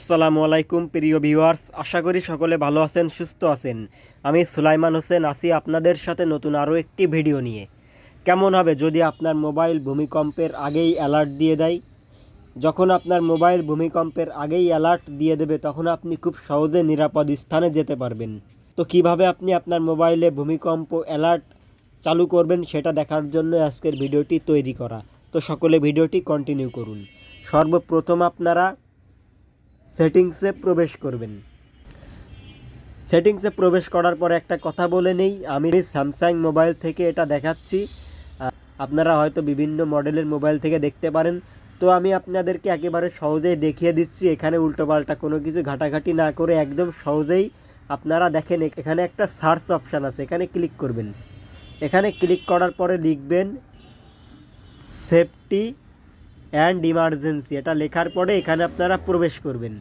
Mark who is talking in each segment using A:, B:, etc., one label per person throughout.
A: আসসালামু আলাইকুম প্রিয় ভিউয়ার্স, আশা করি সকলে ভালো আছেন, সুস্থ আছেন। আমি সুলাইমান হোসেন আছি আপনাদের সাথে নতুন আরও একটি ভিডিও নিয়ে। কেমন হবে যদি আপনার মোবাইল ভূমিকম্পের আগেই অ্যালার্ট দিয়ে দেয়? যখন আপনার মোবাইল ভূমিকম্পের আগেই অ্যালার্ট দিয়ে দেবে তখন আপনি খুব সহজে নিরাপদ স্থানে যেতে পারবেন। তো কিভাবে আপনি আপনার মোবাইলে ভূমিকম্প অ্যালার্ট চালু করবেন সেটা দেখার জন্য আজকের ভিডিওটি তৈরি করা। তো সকলে ভিডিওটি কন্টিনিউ করুন। সর্বপ্রথম আপনারা সেটিংসে প্রবেশ করবেন। সেটিংসে প্রবেশ করার পর একটা কথা বলে নেই, আমি স্যামসাং মোবাইল থেকে এটা দেখাচ্ছি, আপনারা হয়তো বিভিন্ন মডেলের মোবাইল থেকে দেখতে পারেন। তো আমি আপনাদেরকে একেবারে সহজেই দেখিয়ে দিচ্ছি, এখানে উল্টোপাল্টা কোনো কিছু ঘাটাঘাটি না করে একদম সহজেই আপনারা দেখেন। এখানে একটা সার্চ অপশান আছে, এখানে ক্লিক করবেন। এখানে ক্লিক করার পরে লিখবেন সেফটি অ্যান্ড ইমার্জেন্সি, এটা লেখার পরে এখানে আপনারা প্রবেশ করবেন।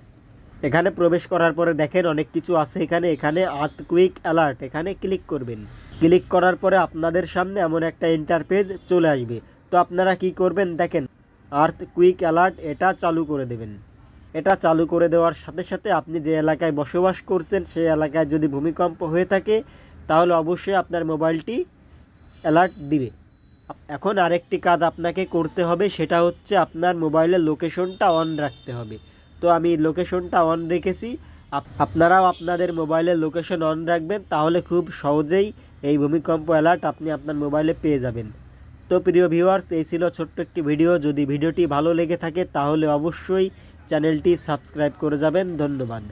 A: এখানে প্রবেশ করার পরে দেখেন অনেক কিছু আছে এখানে আর্থকুইক অ্যালার্ট, এখানে ক্লিক করবেন। ক্লিক করার পরে আপনাদের সামনে এমন একটা ইন্টারপেজ চলে আসবে। তো আপনারা কি করবেন দেখেন, আর্থকুইক অ্যালার্ট এটা চালু করে দেবেন। এটা চালু করে দেওয়ার সাথে সাথে আপনি যে এলাকায় বসবাস করছেন সেই এলাকায় যদি ভূমিকম্প হয়ে থাকে তাহলে অবশ্যই আপনার মোবাইলটি অ্যালার্ট দিবে। এখন আরেকটি কাজ আপনাকে করতে হবে, সেটা হচ্ছে আপনার মোবাইলের লোকেশনটা অন রাখতে হবে। তো আমি লোকেশনটা অন রেখেছি, আপনারাও আপনাদের মোবাইলের লোকেশন অন রাখবেন, তাহলে খুব সহজেই এই ভূমিকম্প অ্যালার্ট আপনি আপনার মোবাইলে পেয়ে যাবেন। তো প্রিয় ভিউয়ার্স, এই ছিল ছোট্ট একটি ভিডিও। যদি ভিডিওটি ভালো লেগে থাকে তাহলে অবশ্যই চ্যানেলটি সাবস্ক্রাইব করে যাবেন। ধন্যবাদ।